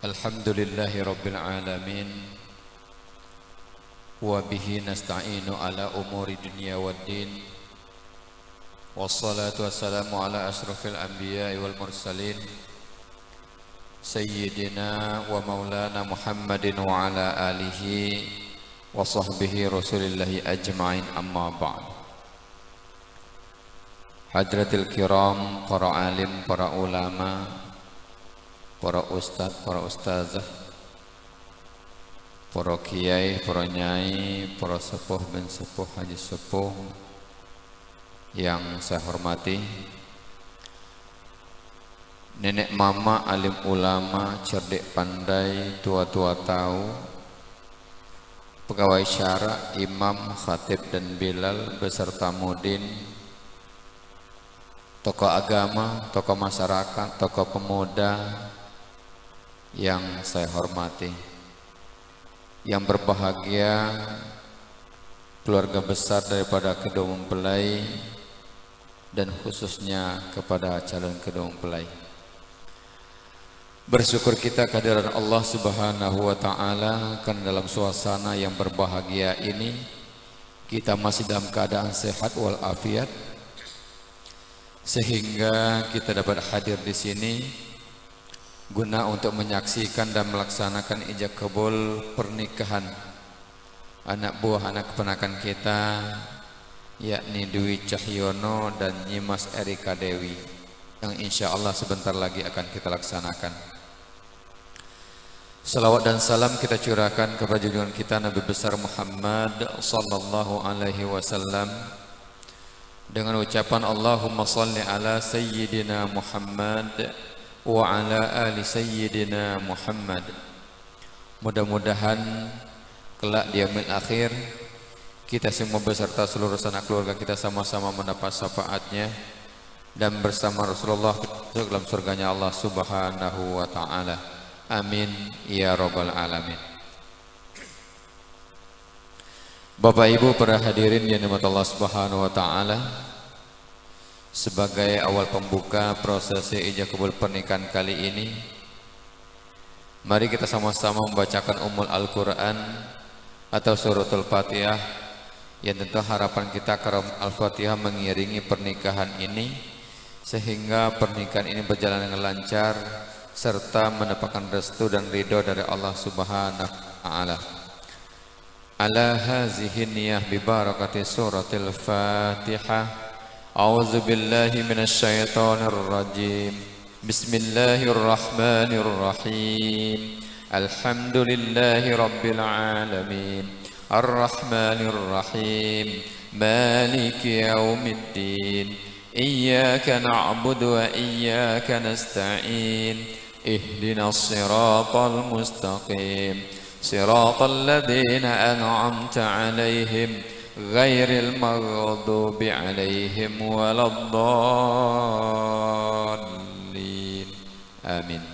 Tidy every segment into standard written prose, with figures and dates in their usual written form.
Alhamdulillahi Rabbil Alamin. Wa bihi nasta'inu ala umuri dunya waddin. Wassalatu wassalamu ala ashrafil anbiya'i wal mursalin Sayyidina wa maulana Muhammadin wa ala alihi wa sahbihi rasulillahi ajma'in, amma ba'd. Hadratil kiram, para alim, para ulama, para ustadz, para ustazah, para kiai, para nyai, para sepuh bin sepuh, haji sepuh yang saya hormati, nenek mama, alim ulama, cerdik pandai, tua-tua tahu, pegawai syara, imam, khatib dan bilal beserta mudin, tokoh agama, tokoh masyarakat, tokoh pemuda yang saya hormati, yang berbahagia, keluarga besar daripada kedua mempelai dan khususnya kepada calon kedua mempelai. Bersyukur kita kehadiran Allah Subhanahu wa Ta'ala, karena dalam suasana yang berbahagia ini kita masih dalam keadaan sehat walafiat, sehingga kita dapat hadir di sini guna untuk menyaksikan dan melaksanakan ijab kabul pernikahan anak buah anak keponakan kita, yakni Dwi Cahyono dan Nyimas Erika Dewi, yang insya Allah sebentar lagi akan kita laksanakan. Salawat dan salam kita curahkan kepada junjungan kita Nabi besar Muhammad sallallahu alaihi wasallam dengan ucapan Allahumma salli ala sayyidina Muhammad wa ala ali sayyidina Muhammad. Mudah-mudahan kelak di yaumil akhir kita semua beserta seluruh sanak keluarga kita sama-sama mendapat syafaatnya dan bersama Rasulullah dalam surganya Allah Subhanahu wa Ta'ala. Amin ya rabbal alamin. Bapak Ibu para hadirin yang dirahmati Allah Subhanahu wa Ta'ala, sebagai awal pembuka prosesi ijab kabul pernikahan kali ini, mari kita sama-sama membacakan Al-Quran atau suratul Fatihah, yang tentu harapan kita karam Al-Fatihah mengiringi pernikahan ini sehingga pernikahan ini berjalan dengan lancar serta mendapatkan restu dan ridho dari Allah Subhanahu wa Ta'ala. Ala hazihi niyah bi barakati suratil Fatihah. A'udzu billahi minasy syaithanir rajim. Bismillahirrahmanirrahim. Alhamdulillahi rabbil alamin. Arrahmanir rahim. Maliki yaumiddin. Iyyaka na'budu wa iyyaka nasta'in. Ihdinas siratal mustaqim. Siratal ladzina an'amta 'alaihim ghairil maghdubi 'alaihim waladdallin. Amin.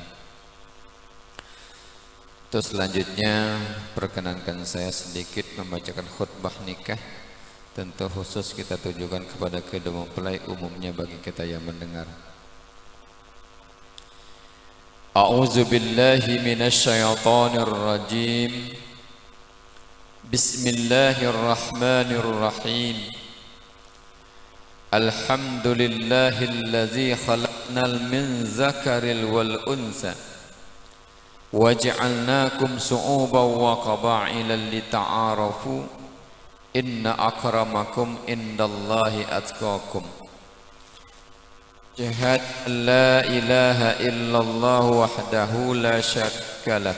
Terus selanjutnya perkenankan saya sedikit membacakan khutbah nikah. Tentu khusus kita tujukan kepada kedua mempelai, umumnya bagi kita yang mendengar. A'udzu billahi minasy syaithanir rajim. Bismillahirrahmanirrahim. Alhamdulillahilladzi khalaqnal min zakaril wal unsa waj'alnakum su'uban wa qaba'ila lita'arafu inna akramakum indallahi atqakum. Syahad la ilaha illallah wahdahu la syarika lah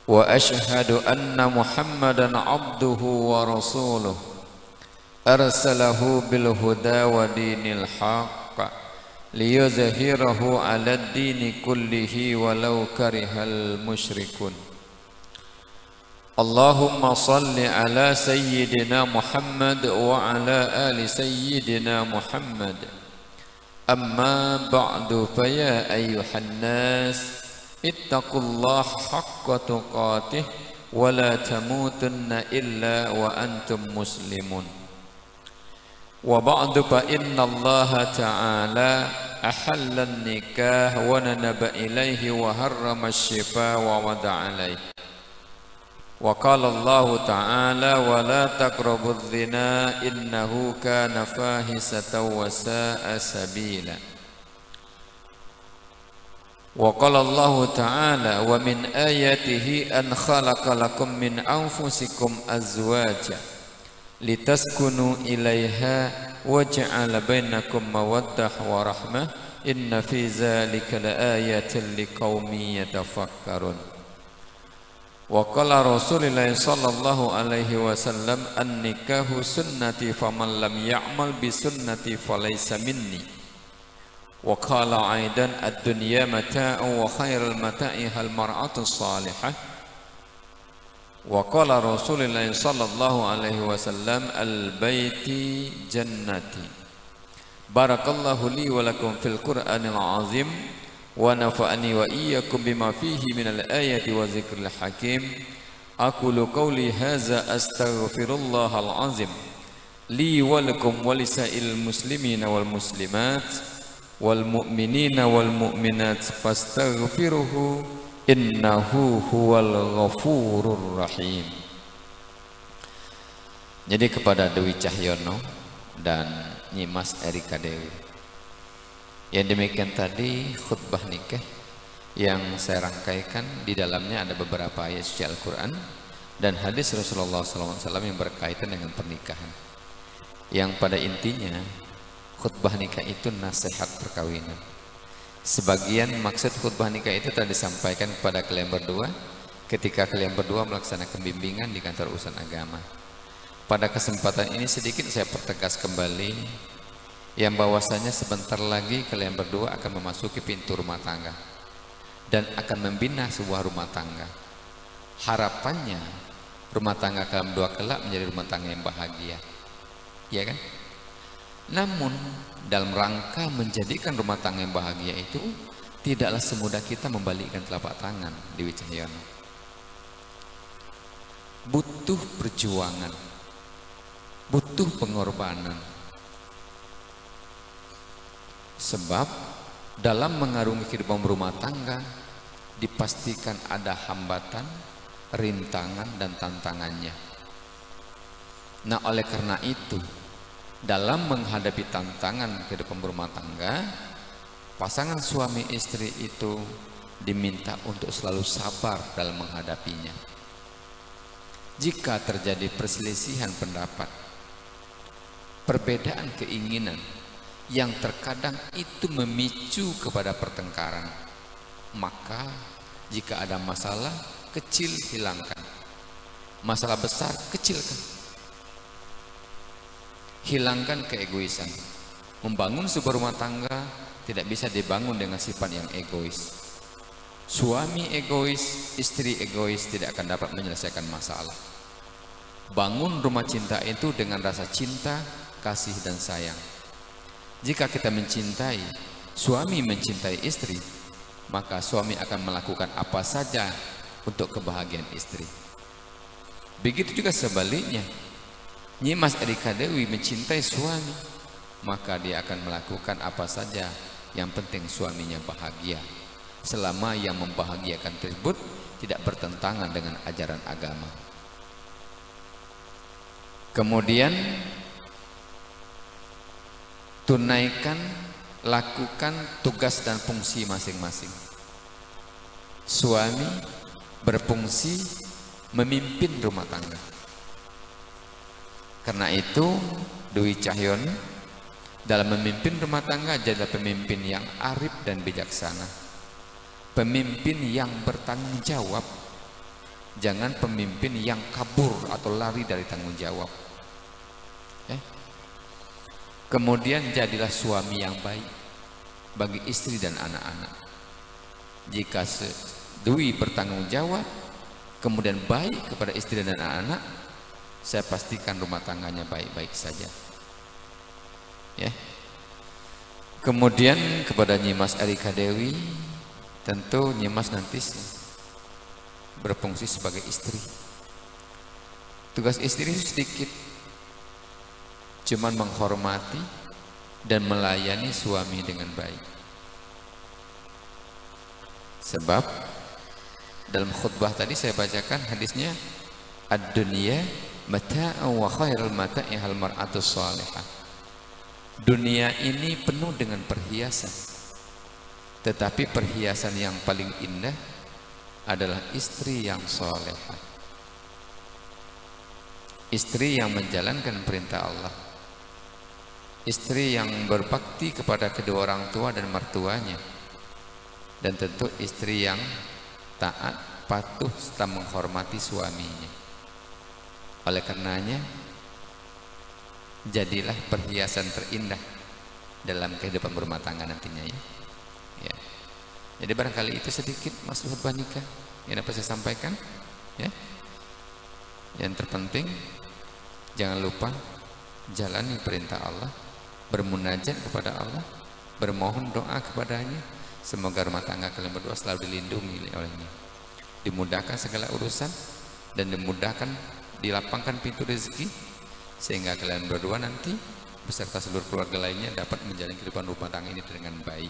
wa ashhadu anna Muhammadan abduhu wa rasuluh arsalahu bil huda wa dinil haqq liyuzhirahu 'alad dini kullihi walau karihal musyrikun. Allahumma salli ala sayyidina Muhammad wa ala ali sayyidina Muhammad. Amma ba'du, fa ya ayyuhan nas ittaqullaha haqqa tuqatih wa la tamutunna illa wa antum muslimun. Wa ba'du, fa inna Allah ta'ala ahallan nikah wa nanaba ilaihi wa harrama asyifa wa wada alaihi. Wa qala Allah ta'ala wa la taqrabudz zina innahu kana fahisatan wa sa'a sabila. Wa qala Allah ta'ala wa min ayatihi an khalaqa lakum min anfusikum azwaja litaskunu ilaiha wa ja'ala bainakum mawaddah wa rahmah inna fi dzalika laayatin liqaumin yatafakkarun. Wa qala Rasulullah sallallahu alaihi wasallam an-nikahu sunnati faman lam ya'mal bi sunnati falaysa minni. Wa qala aidan ad-dunya mata'un wa khairul mata'i al-mar'atu salihah. Wa qala Rasulullah sallallahu alaihi wasallam al-baiti jannati. Barakallahu li wa lakum fil Qur'anil azim wa nafa'ani wa iyyakum bima fihi minal ayati wa zikril hakim. Aqulu qawli hadza astaghfirullahal azim li wa lakum wa lisa'il muslimina wal muslimat wal mu'minina wal mu'minat fastaghfiruhu innahu huwal ghafurur rahim. Jadi kepada Dewi Cahyono dan Nyimas Erika Dewi, yang demikian tadi khutbah nikah yang saya rangkaikan, di dalamnya ada beberapa ayat suci Al-Quran dan hadis Rasulullah SAW yang berkaitan dengan pernikahan, yang pada intinya khutbah nikah itu nasihat perkawinan. Sebagian maksud khutbah nikah itu telah disampaikan kepada kalian berdua ketika kalian berdua melaksanakan bimbingan di kantor urusan agama. Pada kesempatan ini sedikit saya pertegas kembali yang bahwasanya sebentar lagi kalian berdua akan memasuki pintu rumah tangga dan akan membina sebuah rumah tangga. Harapannya rumah tangga kalian berdua kelak menjadi rumah tangga yang bahagia, ya kan? Namun dalam rangka menjadikan rumah tangga yang bahagia itu tidaklah semudah kita membalikkan telapak tangan, Dewi Cahyono. Butuh perjuangan, butuh pengorbanan. Sebab dalam mengarungi kehidupan rumah tangga dipastikan ada hambatan, rintangan dan tantangannya. Nah, oleh karena itu dalam menghadapi tantangan kehidupan rumah tangga, pasangan suami istri itu diminta untuk selalu sabar dalam menghadapinya. Jika terjadi perselisihan pendapat, perbedaan keinginan yang terkadang itu memicu kepada pertengkaran, maka jika ada masalah kecil hilangkan, masalah besar kecilkan. Hilangkan keegoisan. Membangun sebuah rumah tangga tidak bisa dibangun dengan sifat yang egois. Suami egois, istri egois tidak akan dapat menyelesaikan masalah. Bangun rumah cinta itu dengan rasa cinta, kasih dan sayang. Jika kita mencintai, suami mencintai istri, maka suami akan melakukan apa saja untuk kebahagiaan istri. Begitu juga sebaliknya, Nyimas Erika Dewi mencintai suami, maka dia akan melakukan apa saja yang penting suaminya bahagia, selama yang membahagiakan tersebut tidak bertentangan dengan ajaran agama. Kemudian tunaikan, lakukan tugas dan fungsi masing-masing. Suami berfungsi memimpin rumah tangga. Karena itu Dewi Cahyono dalam memimpin rumah tangga adalah pemimpin yang arif dan bijaksana, pemimpin yang bertanggung jawab, jangan pemimpin yang kabur atau lari dari tanggung jawab. Kemudian jadilah suami yang baik bagi istri dan anak-anak. Jika Dewi bertanggung jawab kemudian baik kepada istri dan anak-anak, saya pastikan rumah tangganya baik-baik saja. Ya. Kemudian kepada Nyimas Erika Dewi, tentu Nyimas nanti berfungsi sebagai istri. Tugas istri sedikit, cuman menghormati dan melayani suami dengan baik. Sebab dalam khutbah tadi saya bacakan hadisnya, ad-dunya mata'un wa khairul mata'i hal mar'atus salihah. Dunia ini penuh dengan perhiasan, tetapi perhiasan yang paling indah adalah istri yang salehah, istri yang menjalankan perintah Allah, istri yang berbakti kepada kedua orang tua dan mertuanya, dan tentu istri yang taat, patuh, serta menghormati suaminya. Oleh karenanya, jadilah perhiasan terindah dalam kehidupan berumah tangga nantinya, ya. Jadi barangkali itu sedikit masalah khutbah nikah yang dapat saya sampaikan, ya. Yang terpenting, jangan lupa jalani perintah Allah, bermunajat kepada Allah, bermohon doa kepadanya. Semoga rumah tangga kalian berdua selalu dilindungi olehnya, dimudahkan segala urusan, dan dimudahkan, dilapangkan pintu rezeki, sehingga kalian berdua nanti beserta seluruh keluarga lainnya dapat menjalani kehidupan rumah tangga ini dengan baik.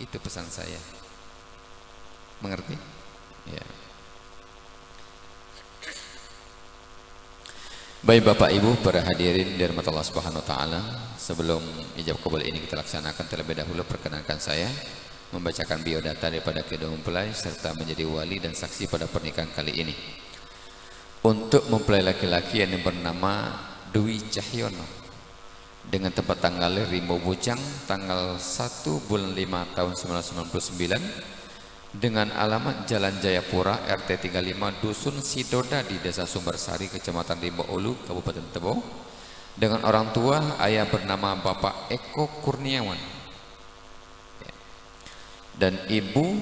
Itu pesan saya. Mengerti? Ya. Baik Bapak Ibu, para hadirin dirahmati Allah Subhanahu wa taala, sebelum ijab kabul ini kita laksanakan, terlebih dahulu perkenankan saya membacakan biodata daripada kedua mempelai serta menjadi wali dan saksi pada pernikahan kali ini. Untuk mempelai laki-laki yang bernama Dwi Cahyono dengan tempat tanggal Rimau Bujang tanggal 1 bulan 5 tahun 1999 dengan alamat Jalan Jayapura RT 35 Dusun Sidoda di Desa Sumbersari Kecamatan Rimau Ulu Kabupaten Tebo, dengan orang tua ayah bernama Bapak Eko Kurniawan dan ibu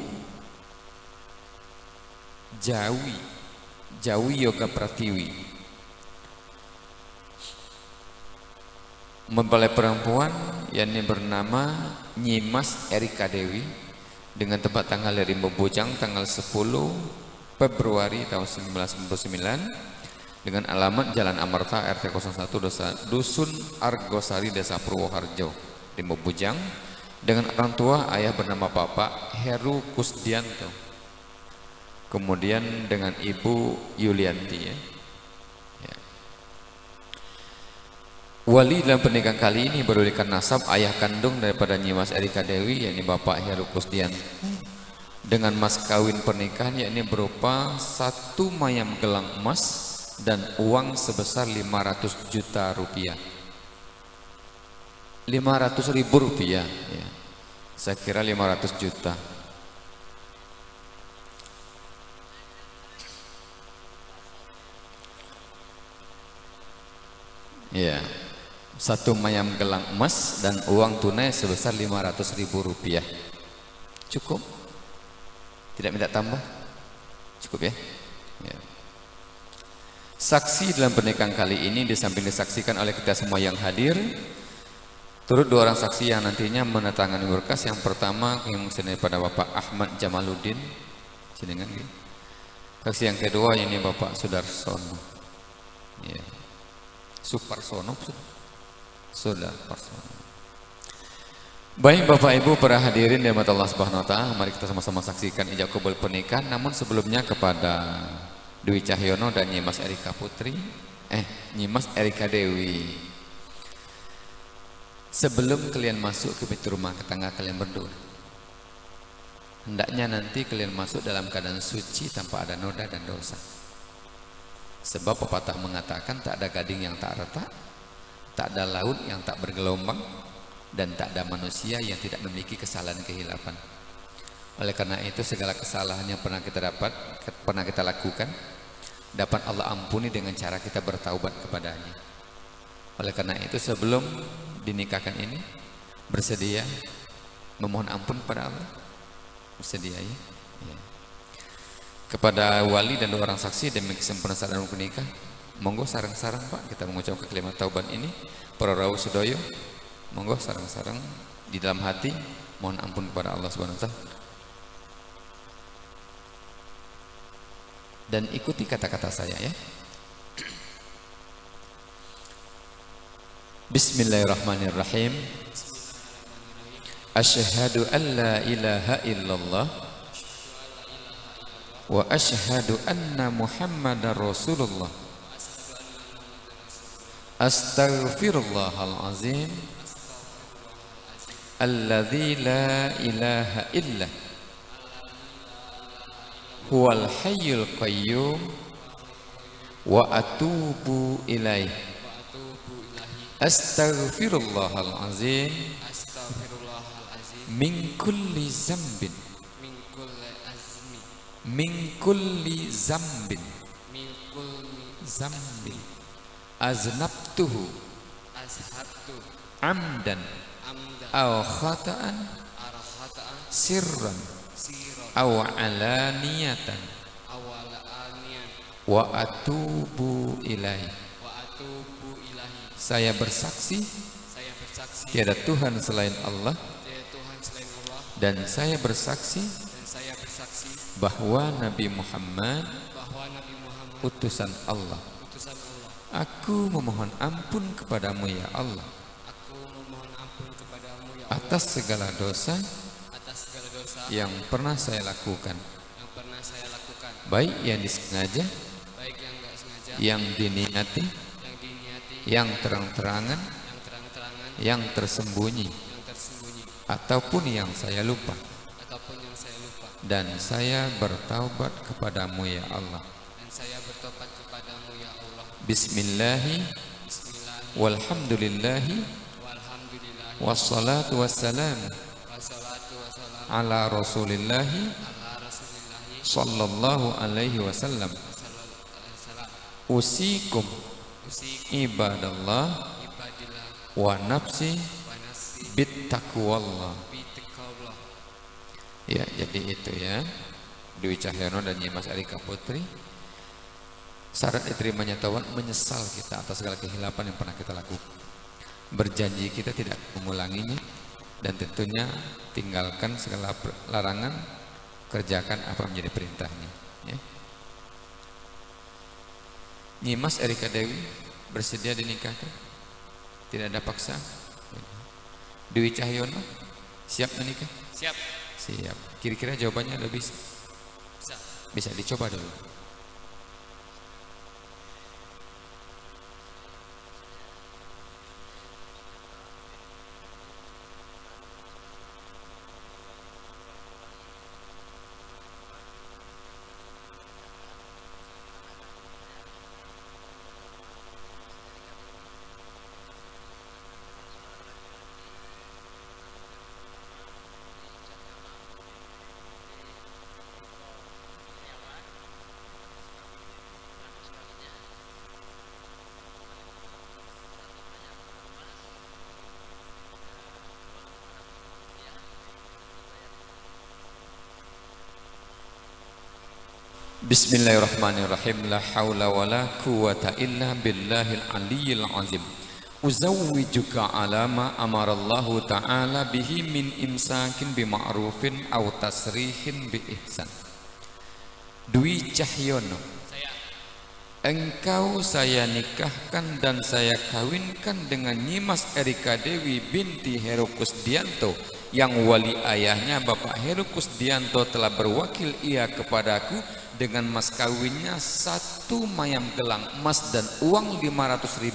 Jawi Yoga Pratiwi. Mempelai perempuan yakni bernama Nyimas Erika Dewi dengan tempat tanggal dari Bojang tanggal 10 Februari tahun 1999 dengan alamat Jalan Amerta RT 01 Dusun Argosari Desa Purwoharjo di Bojang, dengan orang tua ayah bernama Bapak Heru Kusdianto, kemudian dengan ibu Yulianti, ya. Wali dalam pernikahan kali ini berdasarkan nasab ayah kandung daripada Nyimas Erika Dewi yakni Bapak Heru Kusdianto, dengan mas kawin pernikahan yakni berupa 1 mayam gelang emas dan uang sebesar 500 juta rupiah. 500.000 rupiah, ya. Saya kira 500 juta. Ya, 1 mayam gelang emas dan uang tunai sebesar 500.000 rupiah. Cukup? Tidak minta tambah? Cukup, ya? Ya. Saksi dalam pernikahan kali ini di samping disaksikan oleh kita semua yang hadir, turut 2 orang saksi yang nantinya menandatangani berkas. Yang pertama yang daripada Bapak Ahmad Jamaluddin, jenengan, ya. Saksi yang kedua ini Bapak Sudarsono, ya. Suparsono, Sudarsono. Baik Bapak Ibu para hadirin dirahmati Allah Subhanahu wa taala, mari kita sama-sama saksikan ijab kabul pernikahan. Namun sebelumnya kepada Dwi Cahyono dan Nyimas Erika Nyimas Erika Dewi, sebelum kalian masuk ke pintu rumah tangga kalian berdua, hendaknya nanti kalian masuk dalam keadaan suci tanpa ada noda dan dosa. Sebab pepatah mengatakan tak ada gading yang tak retak, tak ada laut yang tak bergelombang, dan tak ada manusia yang tidak memiliki kesalahan kehilapan. Oleh karena itu segala kesalahan yang pernah kita lakukan dapat Allah ampuni dengan cara kita bertaubat kepadanya. Oleh karena itu sebelum dinikahkan ini bersedia memohon ampun kepada Allah, bersedia, ya. Ya. Kepada wali dan 2 orang saksi demi kesempurnaan dalam nikah, monggo sarang-sarang Pak kita mengucapkan kalimat taubat ini. Para rawuh sedoyo, monggo sarang-sarang di dalam hati mohon ampun kepada Allah Subhanahu wa taala. Dan ikuti kata-kata saya, ya. Bismillahirrahmanirrahim. Asyhadu an la ilaha illallah wa asyhadu anna Muhammadar Rasulullah. Astaghfirullahal azim alladzi la ilaha illa huwal hayyul qayyum wa atubu ilaih. Astaghfirullahal azim min kulli zambin zambin aznabtuhu amdan aw khata'an sirran aw alaniyatan wa atubu ilaih. Saya bersaksi tiada Tuhan selain Allah, dan saya bersaksi bahwa Nabi Muhammad utusan Allah. Aku memohon ampun kepadamu ya Allah atas segala dosa yang pernah saya lakukan, baik yang disengaja, yang diniati, yang terang-terangan, yang tersembunyi, ataupun yang saya lupa. Dan saya bertaubat kepadamu ya Allah. Bismillahi walhamdulillahi wassalatu wassalamu ala rasulillahi sallallahu alaihi wasallam. Usikum ibadallah wa nafsi bittaqwallah. Ya, jadi itu ya, Dwi Cahyono dan Nyimas Erika Putri. Syarat diterimanya taubat menyesal kita atas segala kehilapan yang pernah kita lakukan. Berjanji kita tidak mengulanginya, dan tentunya tinggalkan segala larangan, kerjakan apa menjadi perintahnya ya. Nyimas Erika Dewi bersedia dinikahkan? Tidak ada paksa. Dwi Cahyono siap menikah? Siap. Siap. Kira-kira jawabannya udah bisa? Bisa dicoba dulu. Bismillahirrahmanirrahim. La haula wa la quwata illa billahil aliyyil azim. Uzawwijuka ala ma amarallahu ta'ala bihi min imsakin bima'rufin aw tasrihin bi ihsan. Dwi Cahyono, engkau saya nikahkan dan saya kawinkan dengan Nyimas Erika Dewi binti Heru Kusdianto, yang wali ayahnya Bapak Heru Kusdianto telah berwakil ia kepadaku dengan mas kawinnya 1 mayam gelang emas dan uang Rp500.000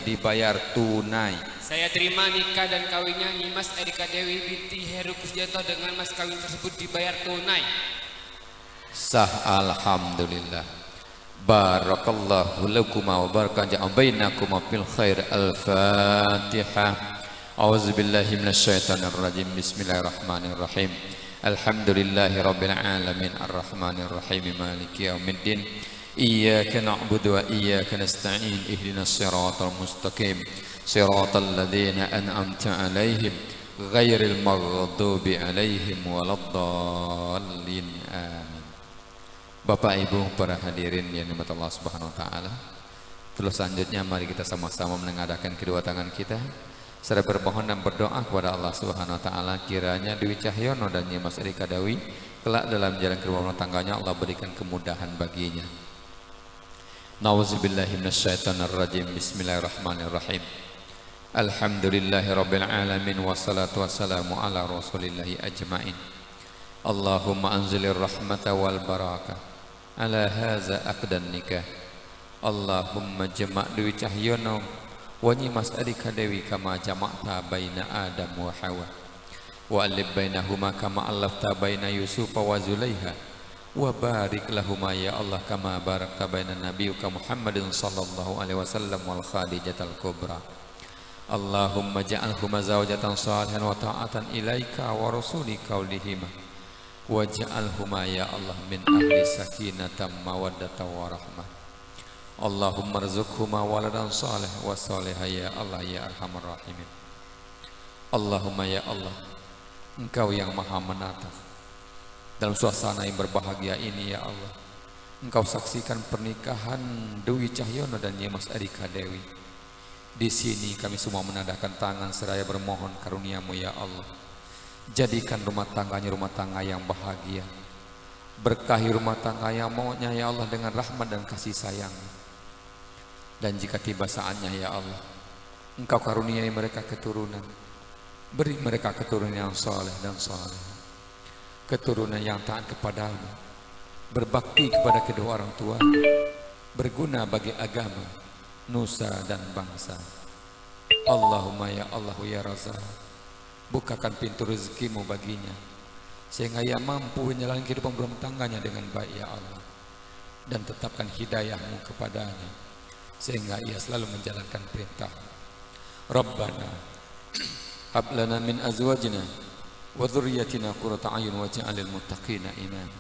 dibayar tunai. Saya terima nikah dan kawinnya Nyimas Erika Dewi binti Heru Kusdianto dengan mas kawin tersebut dibayar tunai. Sah, alhamdulillah. Barakallahu lakuma wa baraka bainakum fil khair. Al-Fatihah. A'udzubillahi minasyaitonir rajim. Bismillahirrahmanirrahim. Alhamdulillahi rabbil alamin arrahmanir rahim maliki yaumiddin. Iyyaka na'budu wa iyyaka nasta'in. Ihdinas siratal mustaqim. Siratal ladzina an'amta 'alaihim ghairil maghdubi 'alaihim waladdallin. Amin. Bapak Ibu para hadirin yang dirahmati Allah Subhanahu wa taala. Terus selanjutnya mari kita sama-sama menengadahkan kedua tangan kita serta bermohon dan berdoa kepada Allah Subhanahu wa taala, kiranya Dwi Cahyono dan Nyimas Erika Dewi kelak dalam jalan kerumah tangganya Allah berikan kemudahan baginya. Nauzubillahi minasyaitonir rajim. Bismillahirrahmanirrahim. Alhamdulillahirabbil alamin wassalatu wassalamu ala rasulillahi ajmain. Allahumma anzilir rahmata wal barakah ala haza aqdan nikah. Allahumma jama' Dwi Cahyono wa Nyimas Adika Dewi kama jama'ta baina Adam wa Hawa wa alif bainahuma kama allafta baina Yusuf wa Zulaiha wa barik lahuma ya Allah kama barakta baina nabiyyika Muhammadin sallallahu alaihi wasallam wal Khadijatal kubra. Allahumma ja'alhuma zawjatan salihan wa ta'atan ilaika wa rasulika ulihima waj'alhuma ya Allah min ahli sakinatan mawaddatan wa rahmah. Allahumma rzuqhuma waladan salih wa salihah ya Allah ya arhamar rahimin. Allahumma ya Allah, Engkau yang maha menata dalam suasana yang berbahagia ini ya Allah, Engkau saksikan pernikahan Dwi Cahyono dan Nyimas Adika Dewi. Di sini kami semua menadahkan tangan seraya bermohon karuniamu ya Allah. Jadikan rumah tangganya rumah tangga yang bahagia. Berkahi rumah tangga yang maunya ya Allah dengan rahmat dan kasih sayang. Dan jika tiba saatnya ya Allah, Engkau karuniai mereka keturunan. Beri mereka keturunan yang saleh dan saleh, keturunan yang taat kepadamu, berbakti kepada kedua orang tua, berguna bagi agama, nusa dan bangsa. Allahumma ya Allah ya Razzaq, bukakan pintu rezekimu baginya sehingga ia mampu menjalani kehidupan rumah tangganya dengan baik ya Allah, dan tetapkan hidayahmu kepadanya sehingga ia selalu menjalankan perintah. Rabbana hab lana min azwajina wa dhurriyyatina qurrata a'yun waj'alil muttaqina imama.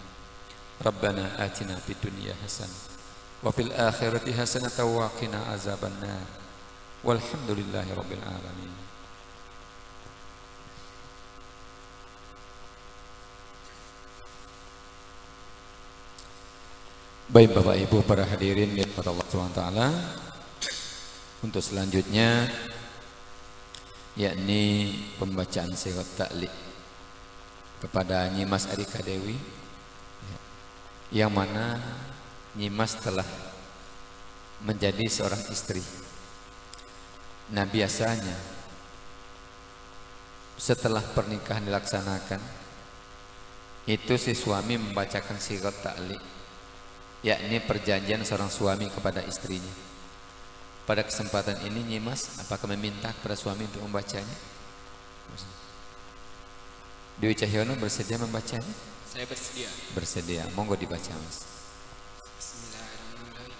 Rabbana atina fid dunya hasanah wa fil akhirati hasanah wa qina azabannar. Walhamdulillahi rabbil alamin. Baik Bapak Ibu para hadirin yang dirahmati Allah SWT, untuk selanjutnya yakni pembacaan sirat ta'liq kepada Nyimas Adika Dewi, yang mana Nyimas telah menjadi seorang istri. Nah biasanya setelah pernikahan dilaksanakan itu si suami membacakan sirat ta'liq, yakni perjanjian seorang suami kepada istrinya. Pada kesempatan ini Nyimas apakah meminta kepada suami untuk membacanya? Dwi Cahyono bersedia membacanya? Saya bersedia. Bersedia, monggo dibaca Mas. Bismillahirrahmanirrahim.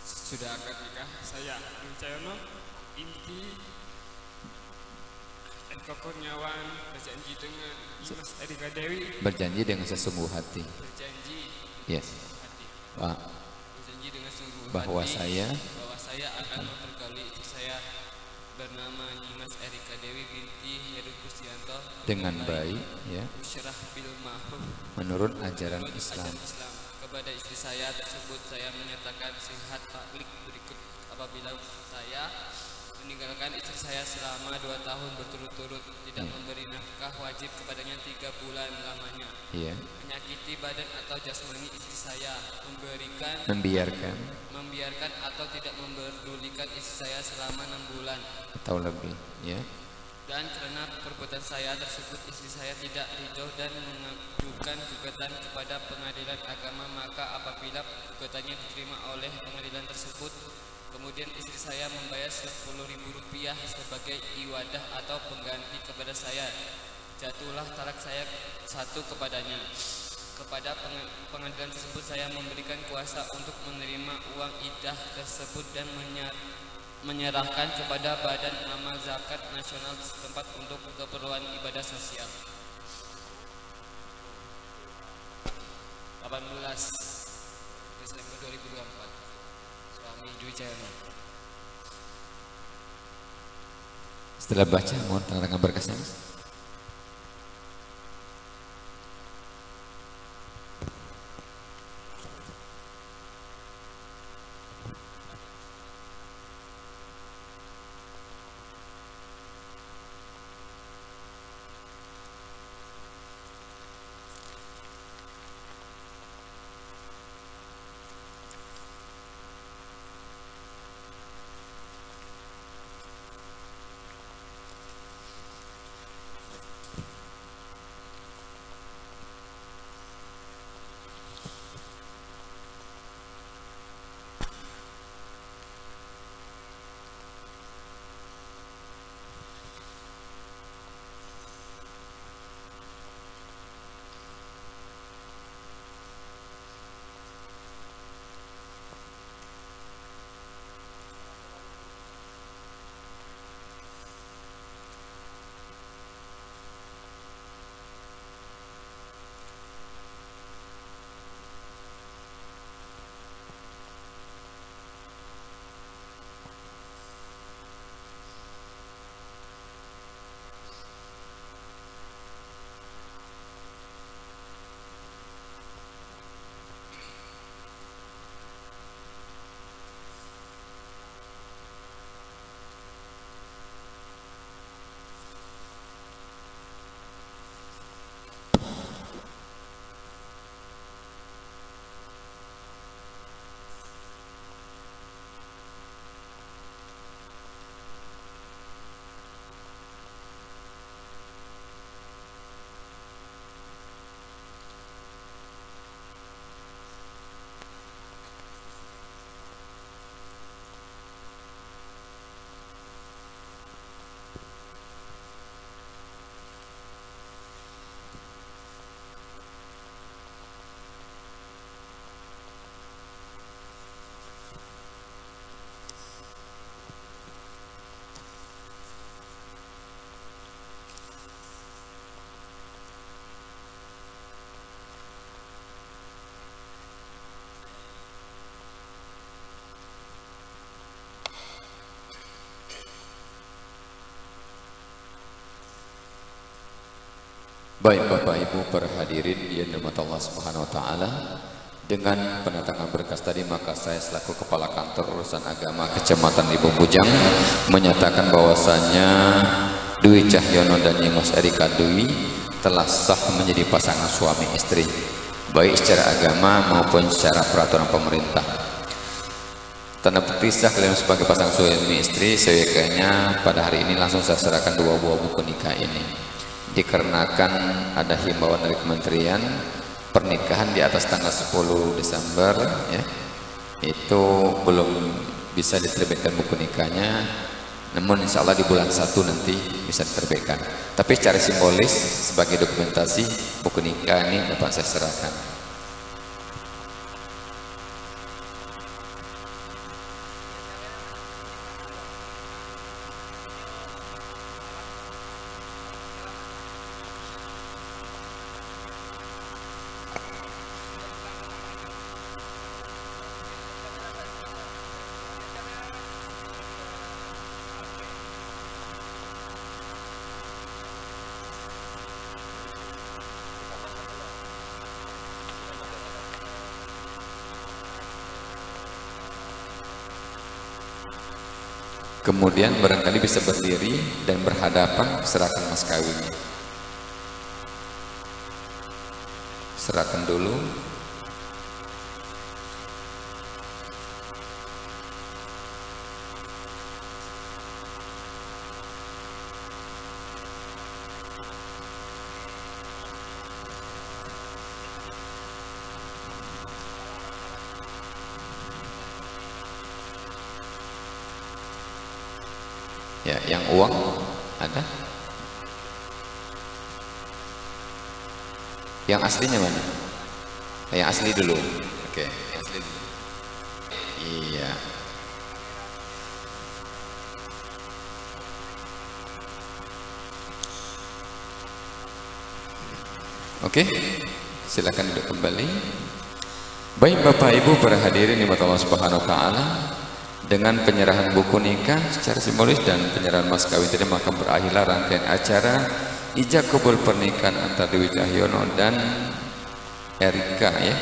Sudah akad nikah saya Dwi Cahyono binti Eka Kurniawan berjanji dengan Nyimas Adika Dewi, Berjanji dengan sesungguh hati. berjanji Yes. Pak, berjanji dengan sungguh bahwa hati saya bahwa saya akan mempergauli istri saya bernama Nyimas Adika Dewi binti Heru Kusdianto dengan baik ya, Musyrah bil Ma'ruf menurut ajaran menurut Islam. ajaran Islam. Kepada istri saya tersebut saya menyatakan sihat taklik berikut: apabila saya meninggalkan istri saya selama 2 tahun berturut-turut, tidak memberi nafkah wajib kepadanya 3 bulan lamanya, Iya. menyakiti badan atau jasmani istri saya, membiarkan atau tidak memperdulikan istri saya selama 6 bulan atau lebih ya. dan karena perbuatan saya tersebut istri saya tidak ridho dan mengajukan gugatan kepada pengadilan agama, maka apabila gugatannya diterima oleh pengadilan tersebut, kemudian istri saya membayar Rp10.000 sebagai iwadah atau pengganti kepada saya, jatuhlah talak saya 1 kepadanya. Kepada pengadilan tersebut saya memberikan kuasa untuk menerima uang idah tersebut dan menyerahkan kepada Badan Amal Zakat Nasional setempat untuk keperluan ibadah sosial. 18 Desember 2024. Suami Dwi Cahyono. Setelah baca mohon tanda tangan berkasnya. Baik Bapak Ibu para hadirin yang dirahmati Allah Subhanahu wa taala, dengan pendatangan berkas tadi maka saya selaku Kepala Kantor Urusan Agama Kecamatan Libung Bujang menyatakan bahwasanya Dwi Cahyono dan Nyimas Erika Dwi telah sah menjadi pasangan suami istri, baik secara agama maupun secara peraturan pemerintah. Tanda bukti sah kalian sebagai pasangan suami istri seyogyanya pada hari ini langsung saya serahkan 2 buah buku nikah ini. Dikarenakan ada himbauan dari kementerian pernikahan di atas tanggal 10 Desember ya, itu belum bisa diterbitkan buku nikahnya, namun insya Allah di bulan 1 nanti bisa diterbitkan. Tapi secara simbolis sebagai dokumentasi buku nikah ini dapat saya serahkan. Kemudian barangkali bisa berdiri dan berhadapan serahkan mas kawinnya. Serahkan dulu. Ya, yang uang ada? Yang aslinya mana? Yang asli dulu. Oke, yang asli dulu. Iya. Oke, silakan duduk kembali. Baik Bapak Ibu para hadirin dimati Allah Subhanahu wa taala, dengan penyerahan buku nikah secara simbolis dan penyerahan mas kawin tadi maka berakhirlah rangkaian acara ijab kabul pernikahan antara Dwi Cahyono dan Erika ya,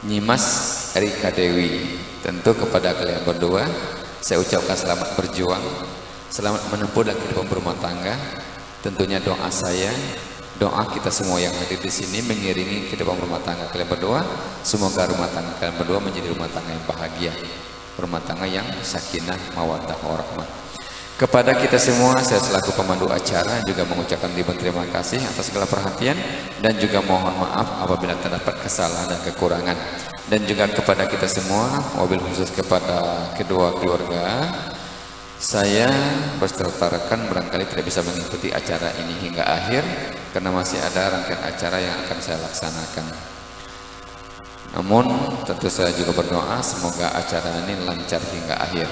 Nyimas Erika Dewi. Tentu kepada kalian berdua saya ucapkan selamat berjuang, selamat menempuh dalam kehidupan berumah tangga. Tentunya doa saya, doa kita semua yang hadir di sini mengiringi kehidupan rumah tangga kalian berdua. Semoga rumah tangga kalian berdua menjadi rumah tangga yang bahagia, rumah tangga yang sakinah, mawaddah, warahmah. Kepada kita semua saya selaku pemandu acara juga mengucapkan ribuan terima kasih atas segala perhatian dan juga mohon maaf apabila terdapat kesalahan dan kekurangan. Dan juga kepada kita semua, wabil khusus kepada kedua keluarga, saya berserta rekan barangkali tidak bisa mengikuti acara ini hingga akhir karena masih ada rangkaian acara yang akan saya laksanakan. Namun tentu saya juga berdoa semoga acara ini lancar hingga akhir.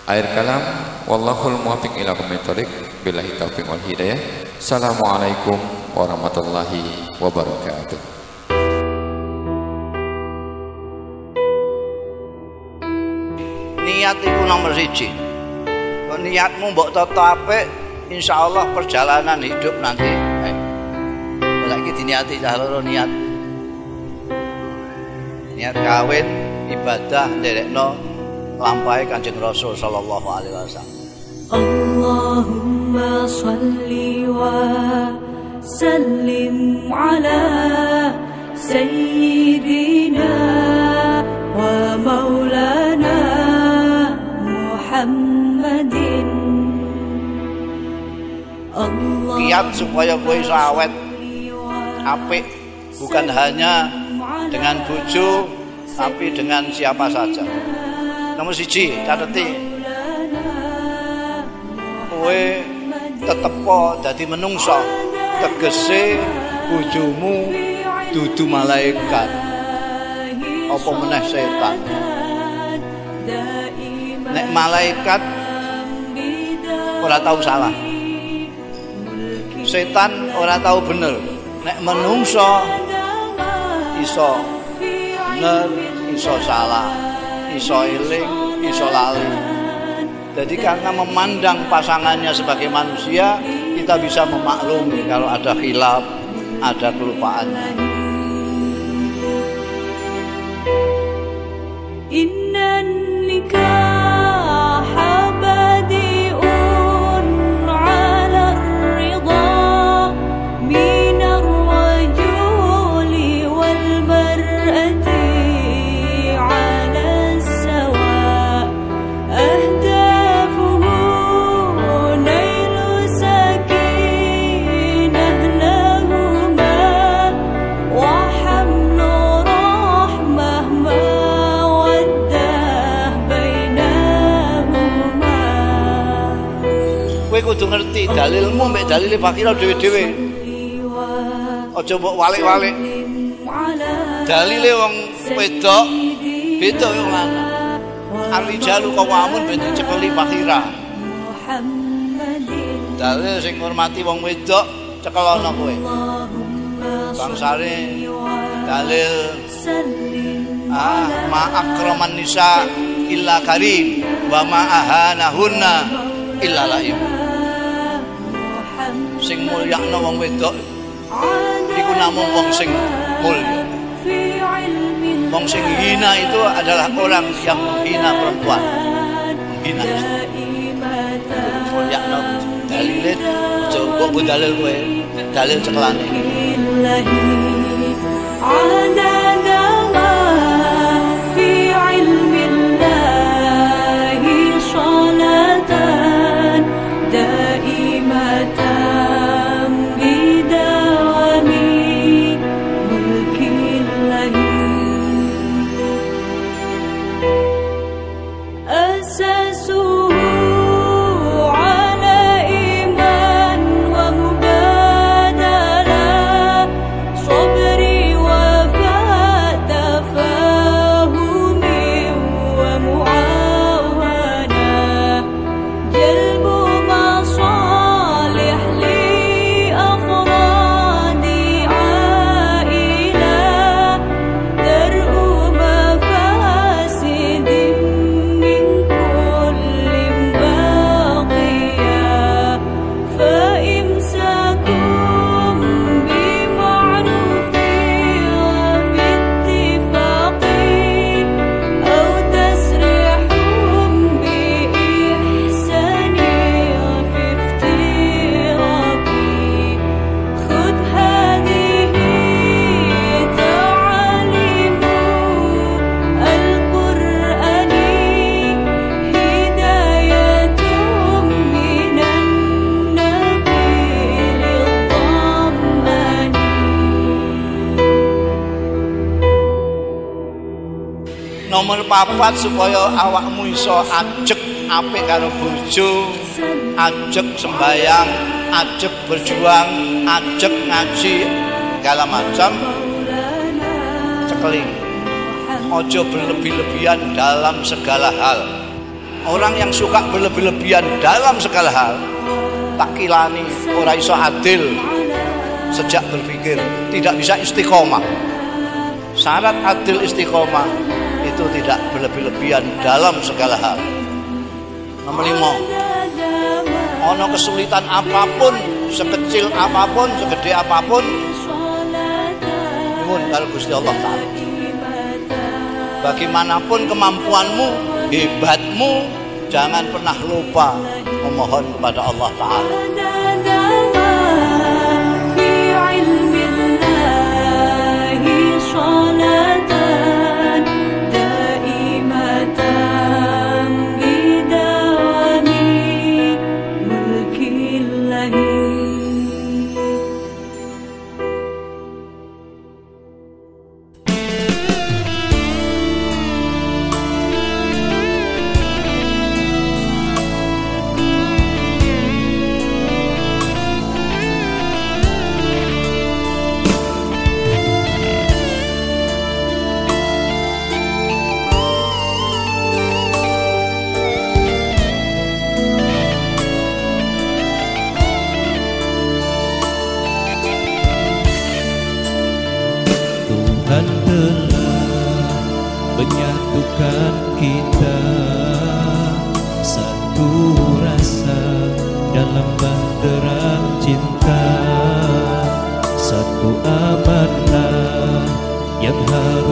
Akhir kalam, wallahul muwaffiq ila aqwamit thoriq, billahi taufiq wal hidayah. Assalamualaikum warahmatullahi wabarakatuh. Niat itu nomor 1. Kalau niatmu mbok toto apik, insyaallah perjalanan hidup nanti. Lagi diniati cah loro niat. Niat kawin, ibadah nderekno lampahe Kanjeng Rasul sallallahu alaihi wasallam. Allahumma shalli wa sallim ala sayyidina wa maulana Muhammadin. Kiat supaya kowe iso awet apik bukan hanya dengan bojo tapi dengan siapa saja. Nomor 1, cateti kowe tetep dadi menungso, tegese bojomu dudu malaikat apa meneh setan. Nek malaikat ora tahu salah, setan ora tahu bener. Nek menungso iso bener, iso salah, iso eling, iso lali. Jadi karena memandang pasangannya sebagai manusia, kita bisa memaklumi kalau ada khilaf, ada kelupaan. Innan nikah badi'un 'ala ar-ridha min ar-rajuli wal mar'ati 'ala as-sawa ahdafuhu nailu sakinah lahuma wa hamlu rahmah kowe kudu ngerti dalilmu mek dalile fakira dhewe-dhewe. Aja mbok walik-walik. Dalile wong wedok beda wong lanang. Ar-rijalu qawamun ben cekeli fakira. Dalil sing ngurmati wong wedok cekelono kowe. Bangsane dalil ma akraman nisa illa karim wa ma ahanahunna illa laim. Sing mulyakno wong wedok iku namung wong sing mulya. Wong sing hina itu adalah orang yang menghina perempuan, menghina istri. Mulyakno dalile coba ku dalil kowe, dalil cekelane. Nomor 4 supaya awakmu iso ajeg apik karo bojo, ajeg sembayang, ajeg berjuang, ajeg ngaji segala macam. Cekeli. Ojo berlebih-lebihan dalam segala hal. Orang yang suka berlebih-lebihan dalam segala hal tak kilani ora iso adil sejak berpikir, tidak bisa istiqomah. Syarat adil istiqomah itu tidak berlebih-lebihan dalam segala hal. Nomor 5, ono kesulitan apapun, sekecil apapun, segede apapun, nyuwun karo Gusti Allah Ta'ala. Bagaimanapun kemampuanmu, hebatmu, jangan pernah lupa memohon kepada Allah Ta'ala. Tuhan telah menyatukan kita satu rasa dalam bahtera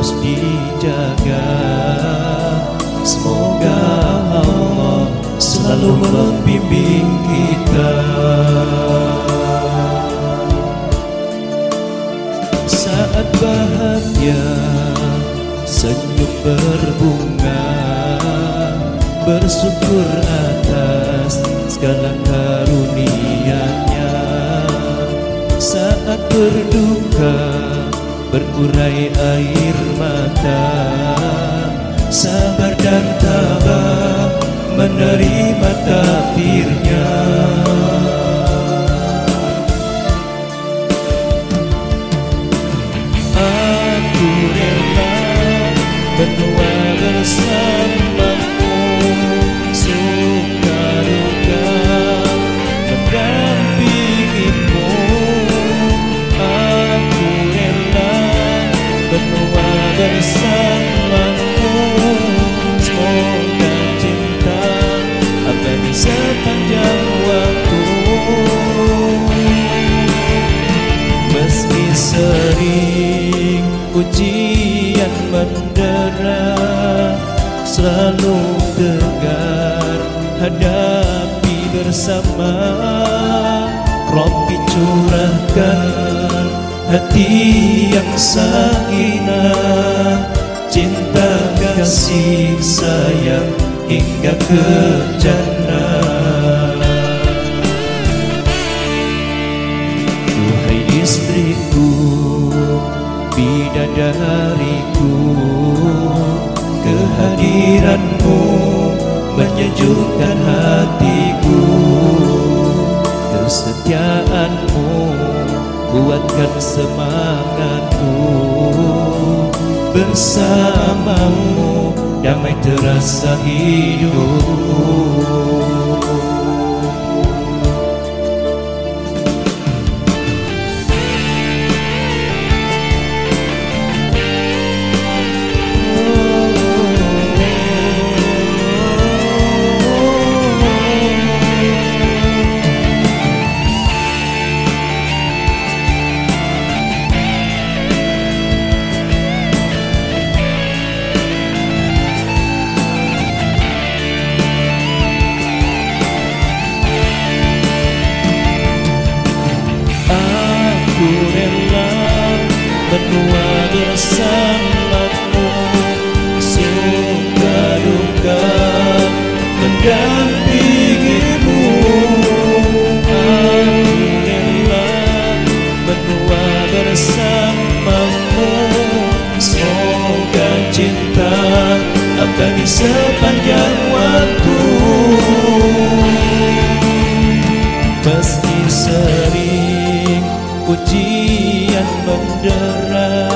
terus dijaga. Semoga Allah selalu membimbing kita. Saat bahagia senyum berbunga, bersyukur atas segala karunia-Nya. Saat berduka berurai air mata, sabar dan tabah menerima takdirnya. Aku rela berdua bersamamu, suka duka mendampingimu. Aku rela berdua bersamamu, semoga cinta abadi sepanjang waktu. Meski sering ujian mendera, selalu tegar hadapi bersama. Rabbi curahkan hati yang sakinah, cinta kasih sayang hingga ke jannah. Duhai istriku, bidadariku, kehadiranmu menyejukkan hatiku. Kesetiaanmu kuatkan semangatku. Bersamamu damai terasa hidup. Berdua bersamamu, suka duka mendampingimu. Aku rela berdua bersamamu, semoga cinta abadi sepanjang waktu. Meski sering ujian mendera,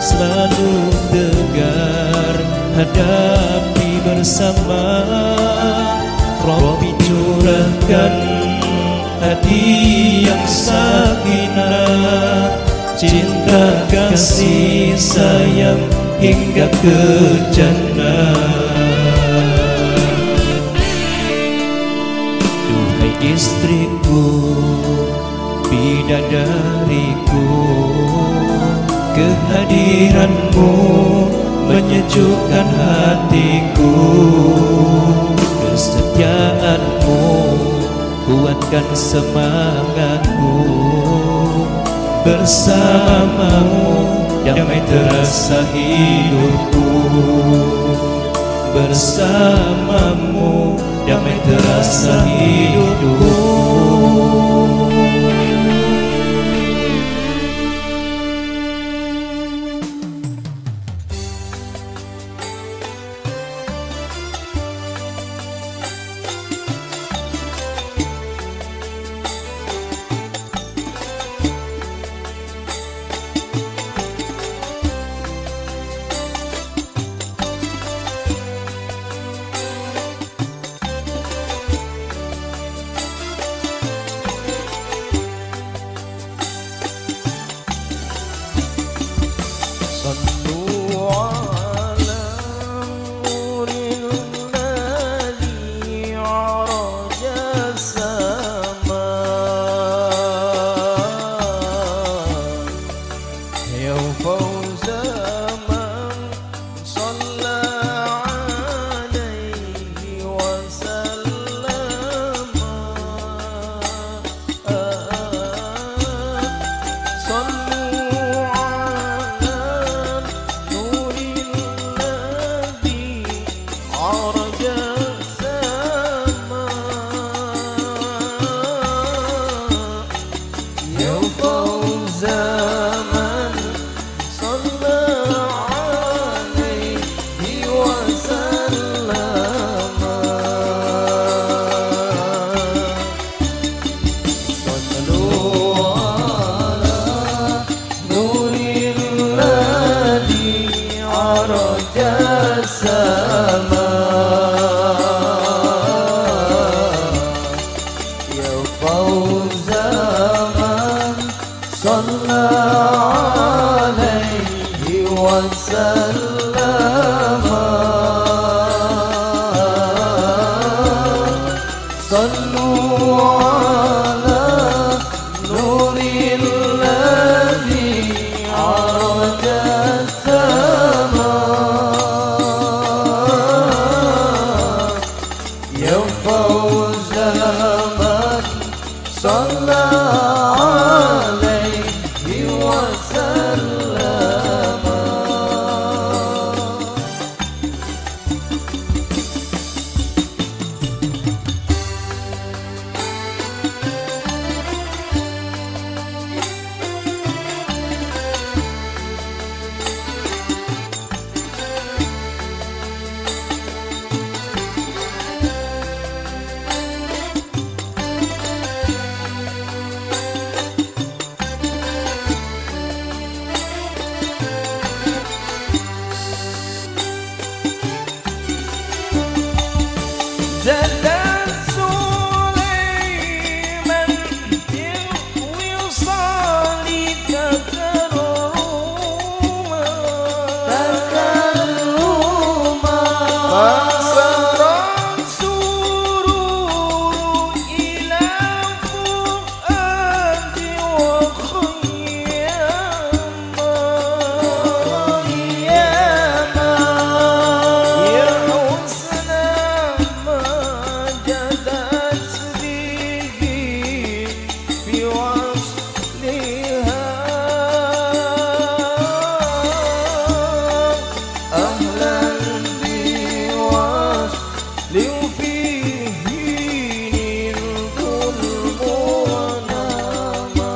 selalu tegar hadapi bersama. Rabbi curahkan hati yang sakinah, cinta kasih sayang hingga ke jannah. Duhai istriku, bidadariku, kehadiranmu menyejukkan hatiku. Kesetiaanmu kuatkan semangatku. Bersamamu damai terasa hidupku. Bersamamu damai terasa hidupku. يا فوز السماء يا فوز من صلى عليه وسلم صلوا على نور الذي عرج السماء يا فوز من صلى عليه وسلم زاد سليمان بالوصال تكرما فصار السرور إلى فؤاد وخياما يا حسن ما جدت به بوصلها أهلا بوصل فيه الظلم ونما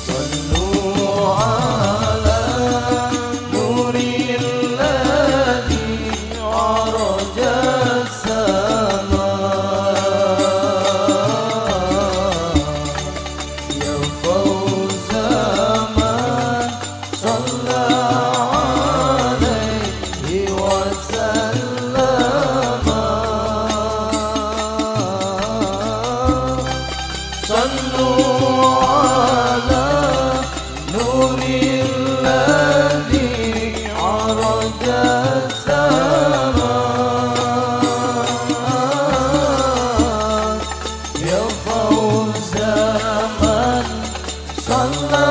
صلوا على نور الذي عرج السماء يا فوز من صلى عليه وسلم صلوا على نور الذي عرج السماء يا فوز من صلى